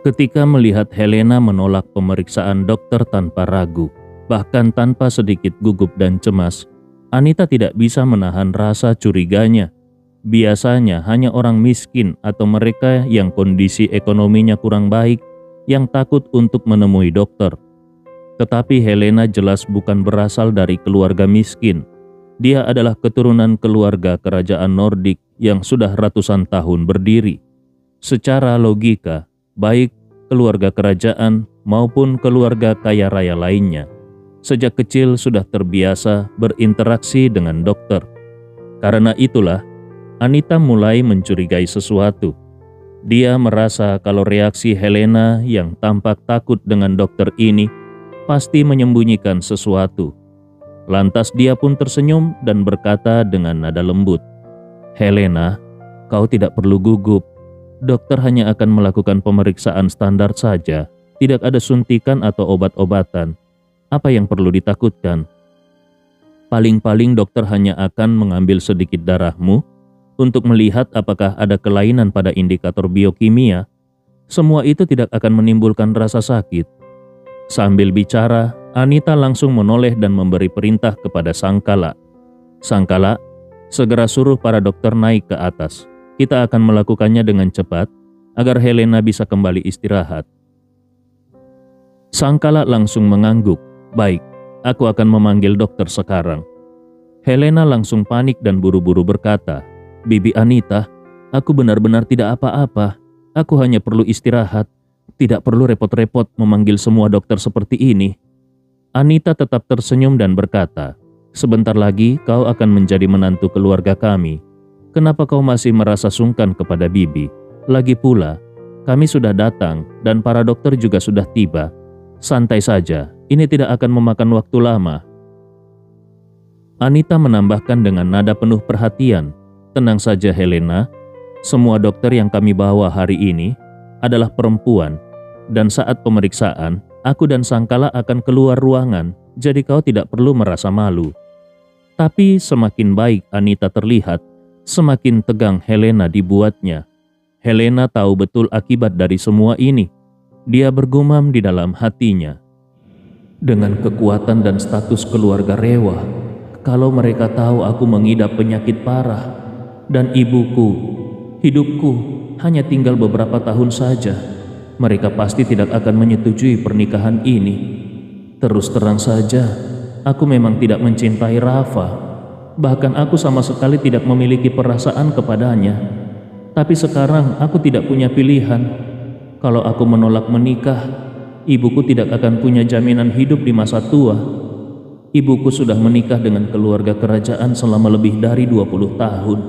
Ketika melihat Helena menolak pemeriksaan dokter tanpa ragu, bahkan tanpa sedikit gugup dan cemas, Anita tidak bisa menahan rasa curiganya. Biasanya hanya orang miskin atau mereka yang kondisi ekonominya kurang baik yang takut untuk menemui dokter. Tetapi Helena jelas bukan berasal dari keluarga miskin. Dia adalah keturunan keluarga kerajaan Nordik yang sudah ratusan tahun berdiri. Secara logika, baik keluarga kerajaan maupun keluarga kaya raya lainnya, sejak kecil sudah terbiasa berinteraksi dengan dokter. Karena itulah, Anita mulai mencurigai sesuatu. Dia merasa kalau reaksi Helena yang tampak takut dengan dokter ini pasti menyembunyikan sesuatu. Lantas dia pun tersenyum dan berkata dengan nada lembut, "Helena, kau tidak perlu gugup. Dokter hanya akan melakukan pemeriksaan standar saja, tidak ada suntikan atau obat-obatan. Apa yang perlu ditakutkan? Paling-paling dokter hanya akan mengambil sedikit darahmu untuk melihat apakah ada kelainan pada indikator biokimia. Semua itu tidak akan menimbulkan rasa sakit." Sambil bicara, Anita langsung menoleh dan memberi perintah kepada Sangkala. "Sangkala, segera suruh para dokter naik ke atas. Kita akan melakukannya dengan cepat agar Helena bisa kembali istirahat." Sangkala langsung mengangguk. "Baik, aku akan memanggil dokter sekarang." Helena langsung panik dan buru-buru berkata, "Bibi Anita, aku benar-benar tidak apa-apa. Aku hanya perlu istirahat. Tidak perlu repot-repot memanggil semua dokter seperti ini." Anita tetap tersenyum dan berkata, "Sebentar lagi kau akan menjadi menantu keluarga kami. Kenapa kau masih merasa sungkan kepada Bibi? Lagi pula, kami sudah datang dan para dokter juga sudah tiba. Santai saja, ini tidak akan memakan waktu lama." Anita menambahkan dengan nada penuh perhatian, "Tenang saja Helena, semua dokter yang kami bawa hari ini adalah perempuan, dan saat pemeriksaan, aku dan Sangkala akan keluar ruangan, jadi kau tidak perlu merasa malu." Tapi semakin baik Anita terlihat, semakin tegang Helena dibuatnya. Helena tahu betul akibat dari semua ini. Dia bergumam di dalam hatinya, "Dengan kekuatan dan status keluarga Rewa, kalau mereka tahu aku mengidap penyakit parah, dan ibuku, hidupku hanya tinggal beberapa tahun saja, mereka pasti tidak akan menyetujui pernikahan ini. Terus terang saja, aku memang tidak mencintai Rafa. Bahkan aku sama sekali tidak memiliki perasaan kepadanya. Tapi sekarang aku tidak punya pilihan. Kalau aku menolak menikah, ibuku tidak akan punya jaminan hidup di masa tua. Ibuku sudah menikah dengan keluarga kerajaan selama lebih dari 20 tahun.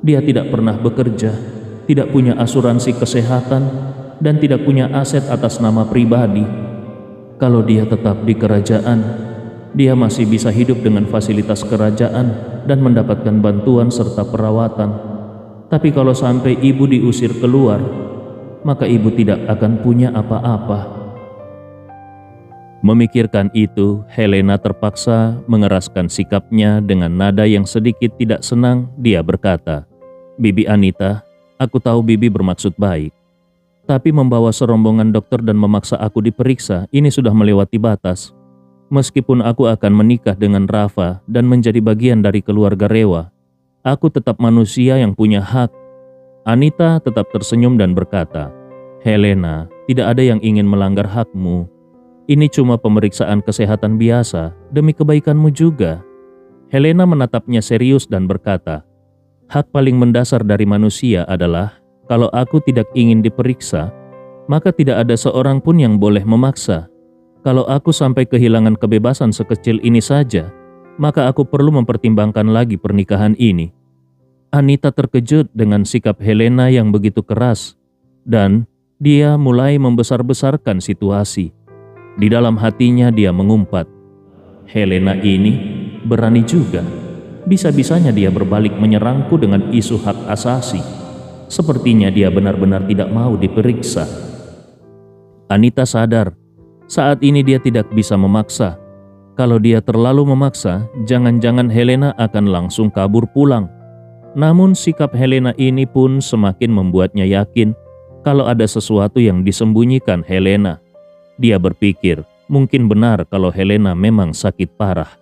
Dia tidak pernah bekerja, tidak punya asuransi kesehatan, dan tidak punya aset atas nama pribadi. Kalau dia tetap di kerajaan, dia masih bisa hidup dengan fasilitas kerajaan dan mendapatkan bantuan serta perawatan. Tapi kalau sampai ibu diusir keluar, maka ibu tidak akan punya apa-apa." Memikirkan itu, Helena terpaksa mengeraskan sikapnya dengan nada yang sedikit tidak senang. Dia berkata, "Bibi Anita, aku tahu Bibi bermaksud baik. Tapi membawa serombongan dokter dan memaksa aku diperiksa, ini sudah melewati batas. Meskipun aku akan menikah dengan Rafa dan menjadi bagian dari keluarga Rewa, aku tetap manusia yang punya hak." Anita tetap tersenyum dan berkata, "Helena, tidak ada yang ingin melanggar hakmu. Ini cuma pemeriksaan kesehatan biasa demi kebaikanmu juga." Helena menatapnya serius dan berkata, "Hak paling mendasar dari manusia adalah kalau aku tidak ingin diperiksa, maka tidak ada seorang pun yang boleh memaksa. Kalau aku sampai kehilangan kebebasan sekecil ini saja, maka aku perlu mempertimbangkan lagi pernikahan ini." Anita terkejut dengan sikap Helena yang begitu keras, dan dia mulai membesar-besarkan situasi. Di dalam hatinya dia mengumpat, "Helena ini berani juga. Bisa-bisanya dia berbalik menyerangku dengan isu hak asasi. Sepertinya dia benar-benar tidak mau diperiksa." Anita sadar, saat ini dia tidak bisa memaksa. Kalau dia terlalu memaksa, jangan-jangan Helena akan langsung kabur pulang. Namun sikap Helena ini pun semakin membuatnya yakin kalau ada sesuatu yang disembunyikan Helena. Dia berpikir mungkin benar kalau Helena memang sakit parah.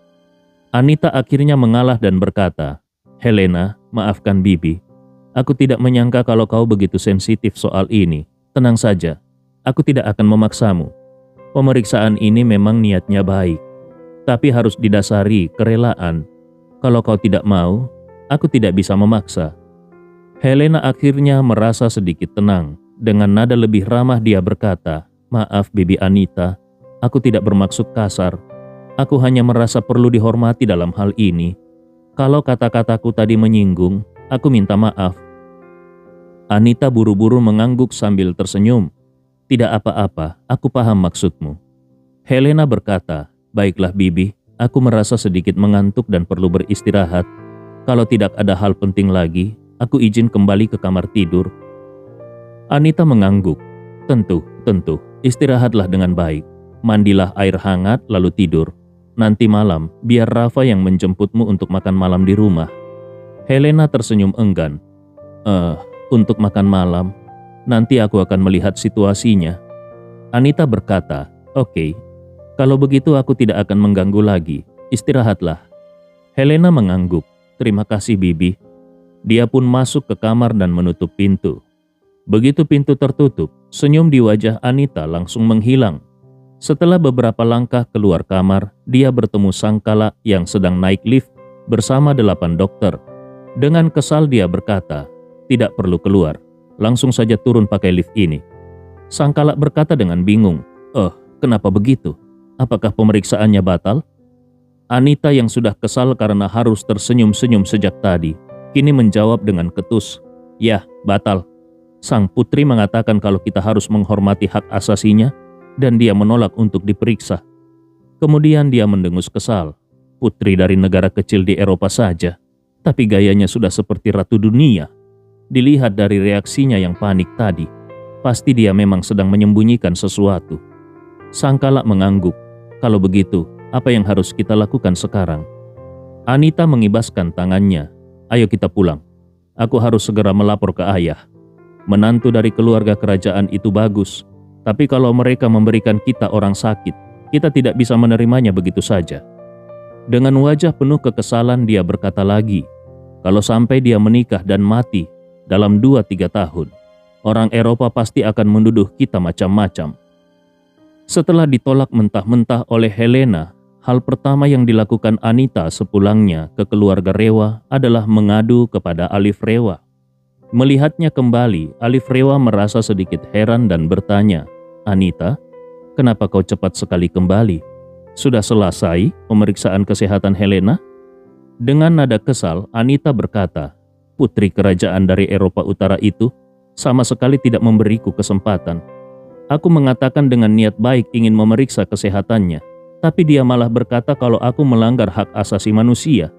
Anita akhirnya mengalah dan berkata, "Helena, maafkan Bibi. Aku tidak menyangka kalau kau begitu sensitif soal ini. Tenang saja, aku tidak akan memaksamu. Pemeriksaan ini memang niatnya baik, tapi harus didasari kerelaan. Kalau kau tidak mau, aku tidak bisa memaksa." Helena akhirnya merasa sedikit tenang. Dengan nada lebih ramah dia berkata, "Maaf Bibi Anita, aku tidak bermaksud kasar. Aku hanya merasa perlu dihormati dalam hal ini. Kalau kata-kataku tadi menyinggung, aku minta maaf." Anita buru-buru mengangguk sambil tersenyum. "Tidak apa-apa, aku paham maksudmu." Helena berkata, "Baiklah Bibi, aku merasa sedikit mengantuk dan perlu beristirahat. Kalau tidak ada hal penting lagi, aku izin kembali ke kamar tidur." Anita mengangguk. Tentu, istirahatlah dengan baik. Mandilah air hangat lalu tidur. Nanti malam, biar Rafa yang menjemputmu untuk makan malam di rumah." Helena tersenyum enggan. Untuk makan malam, nanti aku akan melihat situasinya." Anita berkata, "Oke, kalau begitu aku tidak akan mengganggu lagi. Istirahatlah." Helena mengangguk. "Terima kasih Bibi." Dia pun masuk ke kamar dan menutup pintu. Begitu pintu tertutup, senyum di wajah Anita langsung menghilang. Setelah beberapa langkah keluar kamar, dia bertemu Sangkala yang sedang naik lift bersama 8 dokter. Dengan kesal dia berkata, "Tidak perlu keluar, langsung saja turun pakai lift ini." Sangkala berkata dengan bingung, Kenapa begitu? Apakah pemeriksaannya batal?" Anita yang sudah kesal karena harus tersenyum-senyum sejak tadi, kini menjawab dengan ketus, "Ya, batal. Sang putri mengatakan kalau kita harus menghormati hak asasinya dan dia menolak untuk diperiksa." Kemudian dia mendengus kesal. Putri dari negara kecil di Eropa saja, tapi gayanya sudah seperti ratu dunia. Dilihat dari reaksinya yang panik tadi, pasti dia memang sedang menyembunyikan sesuatu. Sangkala mengangguk. "Kalau begitu, apa yang harus kita lakukan sekarang?" Anita mengibaskan tangannya. "Ayo kita pulang. Aku harus segera melapor ke ayah. Menantu dari keluarga kerajaan itu bagus, tapi kalau mereka memberikan kita orang sakit, kita tidak bisa menerimanya begitu saja." Dengan wajah penuh kekesalan dia berkata lagi, "Kalau sampai dia menikah dan mati dalam 2-3 tahun, orang Eropa pasti akan menuduh kita macam-macam." Setelah ditolak mentah-mentah oleh Helena, hal pertama yang dilakukan Anita sepulangnya ke keluarga Rewa adalah mengadu kepada Alif Rewa. Melihatnya kembali, Alif Rewa merasa sedikit heran dan bertanya, "Anita, kenapa kau cepat sekali kembali? Sudah selesai pemeriksaan kesehatan Helena?" Dengan nada kesal, Anita berkata, "Putri kerajaan dari Eropa Utara itu sama sekali tidak memberiku kesempatan. Aku mengatakan dengan niat baik ingin memeriksa kesehatannya, tapi dia malah berkata kalau aku melanggar hak asasi manusia.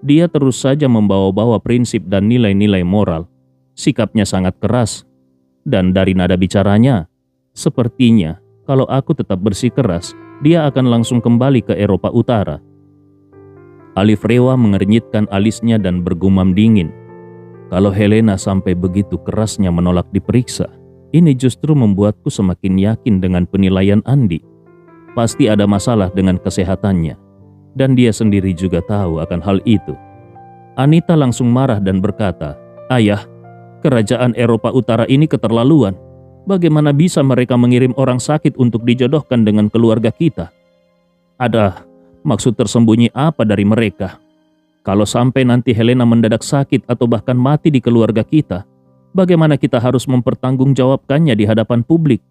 Dia terus saja membawa-bawa prinsip dan nilai-nilai moral. Sikapnya sangat keras, dan dari nada bicaranya, sepertinya kalau aku tetap bersikeras, dia akan langsung kembali ke Eropa Utara." Alif Rewa mengernyitkan alisnya dan bergumam dingin. Kalau Helena sampai begitu kerasnya menolak diperiksa, ini justru membuatku semakin yakin dengan penilaian Andi. Pasti ada masalah dengan kesehatannya, dan dia sendiri juga tahu akan hal itu. Anita langsung marah dan berkata, "Ayah, kerajaan Eropa Utara ini keterlaluan. Bagaimana bisa mereka mengirim orang sakit untuk dijodohkan dengan keluarga kita? Ada maksud tersembunyi apa dari mereka? Kalau sampai nanti Helena mendadak sakit atau bahkan mati di keluarga kita, bagaimana kita harus mempertanggungjawabkannya di hadapan publik?"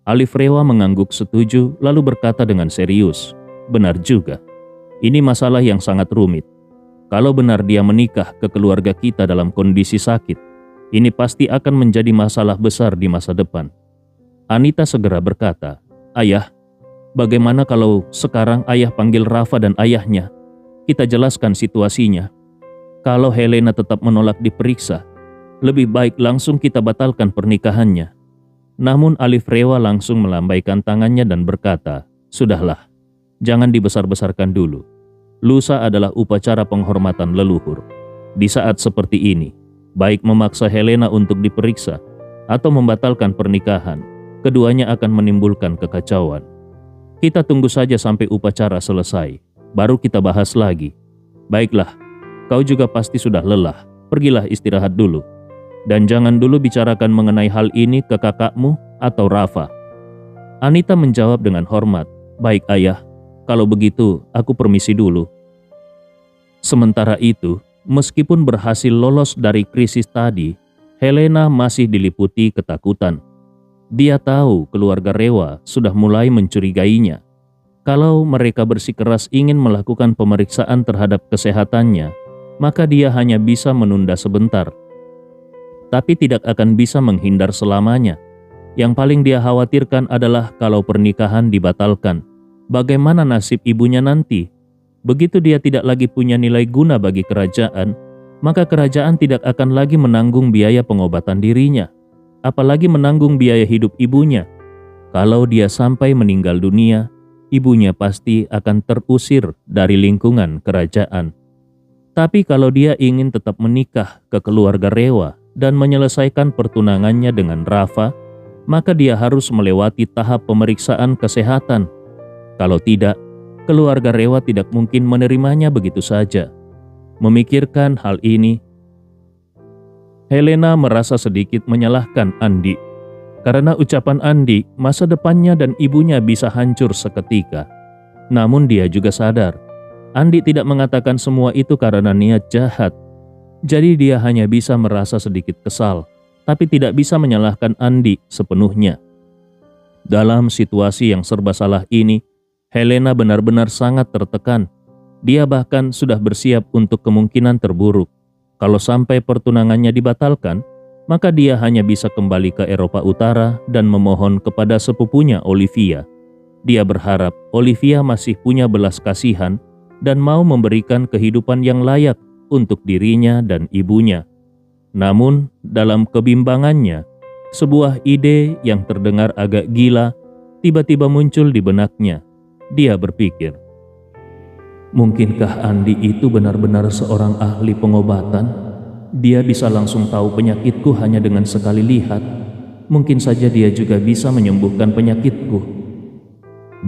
Alif Rewa mengangguk setuju lalu berkata dengan serius, "Benar juga. Ini masalah yang sangat rumit. Kalau benar dia menikah ke keluarga kita dalam kondisi sakit, ini pasti akan menjadi masalah besar di masa depan." Anita segera berkata, "Ayah, bagaimana kalau sekarang ayah panggil Rafa dan ayahnya? Kita jelaskan situasinya. Kalau Helena tetap menolak diperiksa, lebih baik langsung kita batalkan pernikahannya." Namun Alif Rewa langsung melambaikan tangannya dan berkata, "Sudahlah, jangan dibesar-besarkan dulu. Lusa adalah upacara penghormatan leluhur. Di saat seperti ini, baik memaksa Helena untuk diperiksa atau membatalkan pernikahan, keduanya akan menimbulkan kekacauan. Kita tunggu saja sampai upacara selesai, baru kita bahas lagi. Baiklah, kau juga pasti sudah lelah, pergilah istirahat dulu. Dan jangan dulu bicarakan mengenai hal ini ke kakakmu atau Rafa. Anita menjawab dengan hormat, baik ayah, kalau begitu aku permisi dulu. Sementara itu, meskipun berhasil lolos dari krisis tadi, Helena masih diliputi ketakutan. Dia tahu keluarga Rewa sudah mulai mencurigainya. Kalau mereka bersikeras ingin melakukan pemeriksaan terhadap kesehatannya, maka dia hanya bisa menunda sebentar. Tapi tidak akan bisa menghindar selamanya. Yang paling dia khawatirkan adalah kalau pernikahan dibatalkan. Bagaimana nasib ibunya nanti? Begitu dia tidak lagi punya nilai guna bagi kerajaan, maka kerajaan tidak akan lagi menanggung biaya pengobatan dirinya, apalagi menanggung biaya hidup ibunya. Kalau dia sampai meninggal dunia, ibunya pasti akan terusir dari lingkungan kerajaan. Tapi kalau dia ingin tetap menikah ke keluarga Rewa dan menyelesaikan pertunangannya dengan Rafa, maka dia harus melewati tahap pemeriksaan kesehatan. Kalau tidak, keluarga Rewa tidak mungkin menerimanya begitu saja. Memikirkan hal ini, Helena merasa sedikit menyalahkan Andi. Karena ucapan Andi, masa depannya dan ibunya bisa hancur seketika. Namun dia juga sadar, Andi tidak mengatakan semua itu karena niat jahat. Jadi dia hanya bisa merasa sedikit kesal, tapi tidak bisa menyalahkan Andi sepenuhnya. Dalam situasi yang serba salah ini, Helena benar-benar sangat tertekan. Dia bahkan sudah bersiap untuk kemungkinan terburuk. Kalau sampai pertunangannya dibatalkan, maka dia hanya bisa kembali ke Eropa Utara dan memohon kepada sepupunya Olivia. Dia berharap Olivia masih punya belas kasihan dan mau memberikan kehidupan yang layak untuk dirinya dan ibunya. Namun, dalam kebimbangannya, sebuah ide yang terdengar agak gila tiba-tiba muncul di benaknya. Dia berpikir, mungkinkah Andi itu benar-benar seorang ahli pengobatan? Dia bisa langsung tahu penyakitku hanya dengan sekali lihat. Mungkin saja dia juga bisa menyembuhkan penyakitku.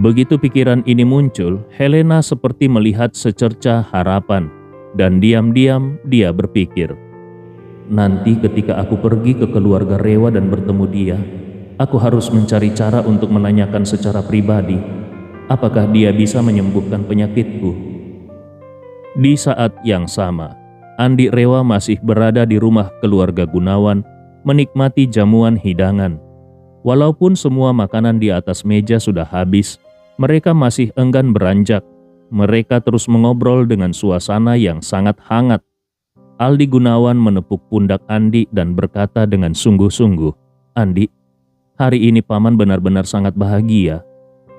Begitu pikiran ini muncul, Helena seperti melihat secerca harapan. Dan diam-diam dia berpikir, nanti ketika aku pergi ke keluarga Rewa dan bertemu dia, aku harus mencari cara untuk menanyakan secara pribadi, apakah dia bisa menyembuhkan penyakitku. Di saat yang sama, Andi Rewa masih berada di rumah keluarga Gunawan, menikmati jamuan hidangan. Walaupun semua makanan di atas meja sudah habis, mereka masih enggan beranjak. Mereka terus mengobrol dengan suasana yang sangat hangat. Aldi Gunawan menepuk pundak Andi dan berkata dengan sungguh-sungguh, Andi, hari ini Paman benar-benar sangat bahagia.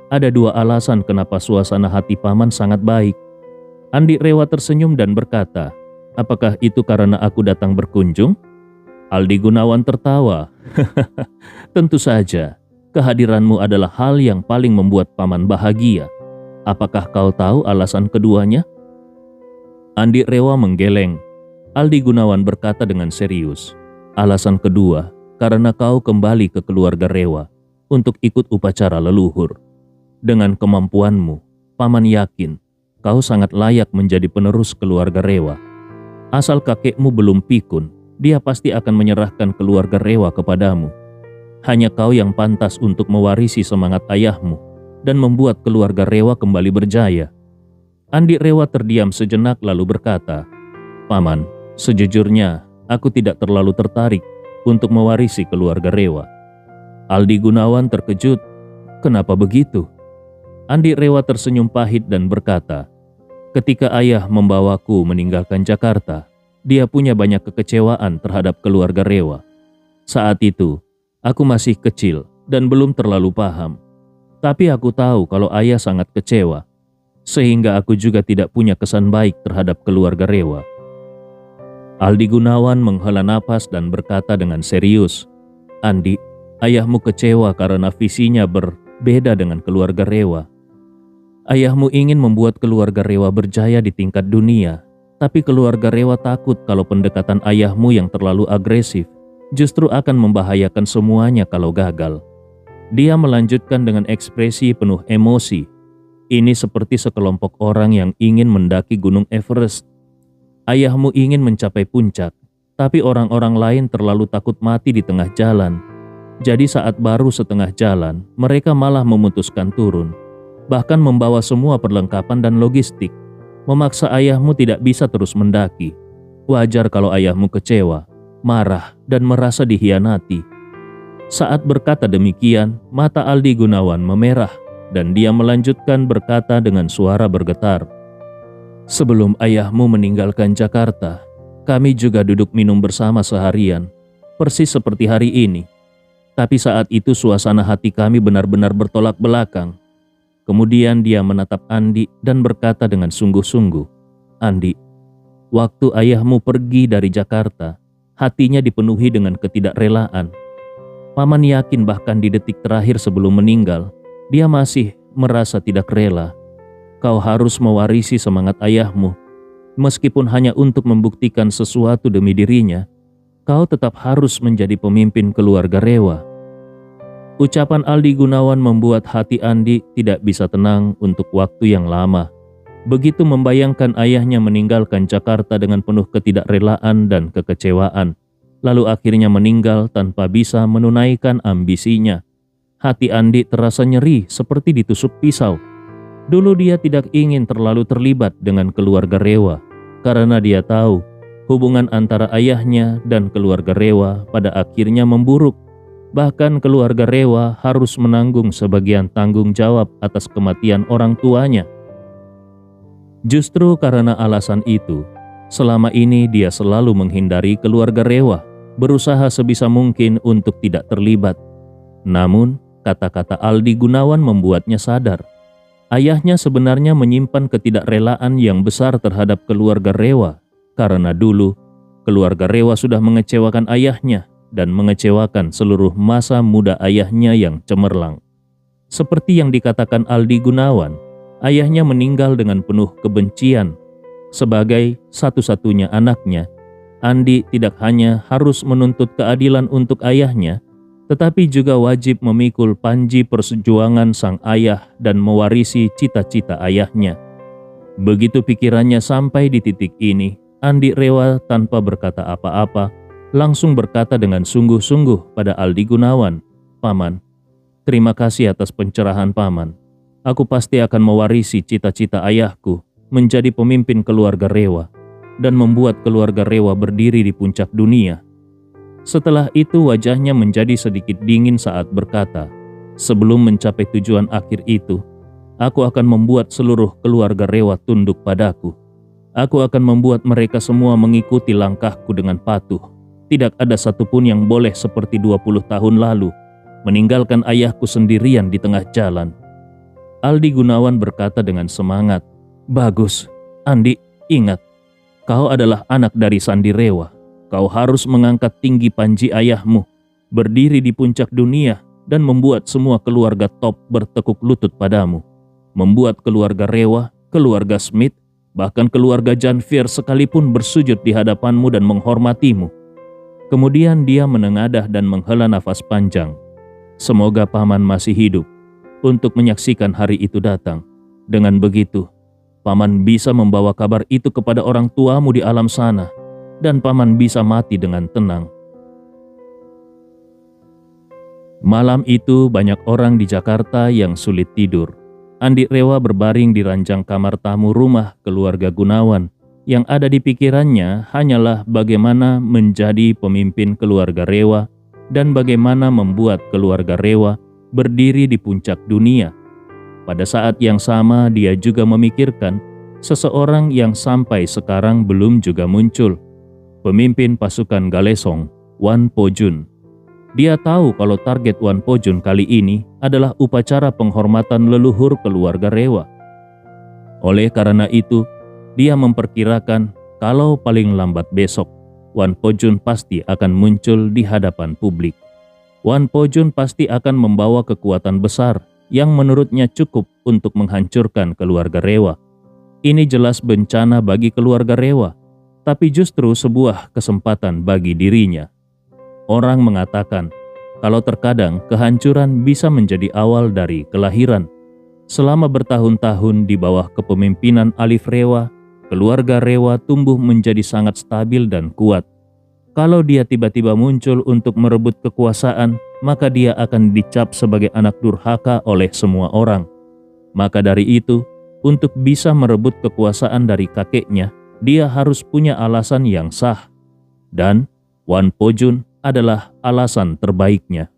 Ada dua alasan kenapa suasana hati Paman sangat baik. Andi Rewa tersenyum dan berkata, apakah itu karena aku datang berkunjung? Aldi Gunawan tertawa, tentu saja, kehadiranmu adalah hal yang paling membuat Paman bahagia. Apakah kau tahu alasan keduanya? Andi Rewa menggeleng. Aldi Gunawan berkata dengan serius, alasan kedua, karena kau kembali ke keluarga Rewa untuk ikut upacara leluhur. Dengan kemampuanmu, Paman yakin kau sangat layak menjadi penerus keluarga Rewa. Asal kakekmu belum pikun, dia pasti akan menyerahkan keluarga Rewa kepadamu. Hanya kau yang pantas untuk mewarisi semangat ayahmu dan membuat keluarga Rewa kembali berjaya. Andi Rewa terdiam sejenak lalu berkata, Paman, sejujurnya aku tidak terlalu tertarik untuk mewarisi keluarga Rewa. Aldi Gunawan terkejut, kenapa begitu? Andi Rewa tersenyum pahit dan berkata, ketika ayah membawaku meninggalkan Jakarta, dia punya banyak kekecewaan terhadap keluarga Rewa. Saat itu, aku masih kecil dan belum terlalu paham. Tapi aku tahu kalau ayah sangat kecewa, sehingga aku juga tidak punya kesan baik terhadap keluarga Rewa. Aldi Gunawan menghela napas dan berkata dengan serius, Andi, ayahmu kecewa karena visinya berbeda dengan keluarga Rewa. Ayahmu ingin membuat keluarga Rewa berjaya di tingkat dunia, tapi keluarga Rewa takut kalau pendekatan ayahmu yang terlalu agresif justru akan membahayakan semuanya kalau gagal. Dia melanjutkan dengan ekspresi penuh emosi. Ini seperti sekelompok orang yang ingin mendaki Gunung Everest. Ayahmu ingin mencapai puncak, tapi orang-orang lain terlalu takut mati di tengah jalan. Jadi saat baru setengah jalan, mereka malah memutuskan turun, bahkan membawa semua perlengkapan dan logistik, memaksa ayahmu tidak bisa terus mendaki. Wajar kalau ayahmu kecewa, marah, dan merasa dikhianati. Saat berkata demikian, mata Aldi Gunawan memerah, dan dia melanjutkan berkata dengan suara bergetar, "Sebelum ayahmu meninggalkan Jakarta, kami juga duduk minum bersama seharian, persis seperti hari ini. Tapi saat itu suasana hati kami benar-benar bertolak belakang." Kemudian dia menatap Andi dan berkata dengan sungguh-sungguh, "Andi, waktu ayahmu pergi dari Jakarta, hatinya dipenuhi dengan ketidakrelaan. Paman yakin bahkan di detik terakhir sebelum meninggal, dia masih merasa tidak rela. Kau harus mewarisi semangat ayahmu. Meskipun hanya untuk membuktikan sesuatu demi dirinya, kau tetap harus menjadi pemimpin keluarga Rewa." Ucapan Aldi Gunawan membuat hati Andi tidak bisa tenang untuk waktu yang lama. Begitu membayangkan ayahnya meninggalkan Jakarta dengan penuh ketidakrelaan dan kekecewaan, lalu akhirnya meninggal tanpa bisa menunaikan ambisinya. Hati Andi terasa nyeri seperti ditusuk pisau. Dulu dia tidak ingin terlalu terlibat dengan keluarga Rewa, karena dia tahu hubungan antara ayahnya dan keluarga Rewa pada akhirnya memburuk. Bahkan keluarga Rewa harus menanggung sebagian tanggung jawab atas kematian orang tuanya. Justru karena alasan itu, selama ini dia selalu menghindari keluarga Rewa, berusaha sebisa mungkin untuk tidak terlibat. Namun, kata-kata Aldi Gunawan membuatnya sadar. Ayahnya sebenarnya menyimpan ketidakrelaan yang besar terhadap keluarga Rewa, karena dulu keluarga Rewa sudah mengecewakan ayahnya dan mengecewakan seluruh masa muda ayahnya yang cemerlang. Seperti yang dikatakan Aldi Gunawan, ayahnya meninggal dengan penuh kebencian. Sebagai satu-satunya anaknya, Andi tidak hanya harus menuntut keadilan untuk ayahnya, tetapi juga wajib memikul panji perjuangan sang ayah dan mewarisi cita-cita ayahnya. Begitu pikirannya sampai di titik ini, Andi Rewa tanpa berkata apa-apa, langsung berkata dengan sungguh-sungguh pada Aldi Gunawan, "Paman, terima kasih atas pencerahan Paman. Aku pasti akan mewarisi cita-cita ayahku menjadi pemimpin keluarga Rewa dan membuat keluarga Rewa berdiri di puncak dunia." Setelah itu wajahnya menjadi sedikit dingin saat berkata, "Sebelum mencapai tujuan akhir itu, aku akan membuat seluruh keluarga Rewa tunduk padaku. Aku akan membuat mereka semua mengikuti langkahku dengan patuh. Tidak ada satupun yang boleh seperti 20 tahun lalu, meninggalkan ayahku sendirian di tengah jalan." Aldi Gunawan berkata dengan semangat, "Bagus, Andi, ingat, kau adalah anak dari Sandi Rewa. Kau harus mengangkat tinggi panji ayahmu, berdiri di puncak dunia, dan membuat semua keluarga top bertekuk lutut padamu. Membuat keluarga Rewa, keluarga Smith, bahkan keluarga Janvier sekalipun bersujud di hadapanmu dan menghormatimu." Kemudian dia menengadah dan menghela nafas panjang. Semoga Paman masih hidup untuk menyaksikan hari itu datang. Dengan begitu, Paman bisa membawa kabar itu kepada orang tuamu di alam sana, dan Paman bisa mati dengan tenang. Malam itu banyak orang di Jakarta yang sulit tidur. Andi Rewa berbaring di ranjang kamar tamu rumah keluarga Gunawan. Yang ada di pikirannya hanyalah bagaimana menjadi pemimpin keluarga Rewa dan bagaimana membuat keluarga Rewa berdiri di puncak dunia. Pada saat yang sama dia juga memikirkan seseorang yang sampai sekarang belum juga muncul. Pemimpin pasukan Galesong, Wan Po-jun. Dia tahu kalau target Wan Po-jun kali ini adalah upacara penghormatan leluhur keluarga Rewa. Oleh karena itu, dia memperkirakan kalau paling lambat besok, Wan Po-jun pasti akan muncul di hadapan publik. Wan Po-jun pasti akan membawa kekuatan besar yang menurutnya cukup untuk menghancurkan keluarga Rewa. Ini jelas bencana bagi keluarga Rewa, tapi justru sebuah kesempatan bagi dirinya. Orang mengatakan kalau terkadang kehancuran bisa menjadi awal dari kelahiran. Selama bertahun-tahun di bawah kepemimpinan Alif Rewa, keluarga Rewa tumbuh menjadi sangat stabil dan kuat. Kalau dia tiba-tiba muncul untuk merebut kekuasaan, maka dia akan dicap sebagai anak durhaka oleh semua orang. Maka dari itu, untuk bisa merebut kekuasaan dari kakeknya, dia harus punya alasan yang sah. Dan Wan Po Jun adalah alasan terbaiknya.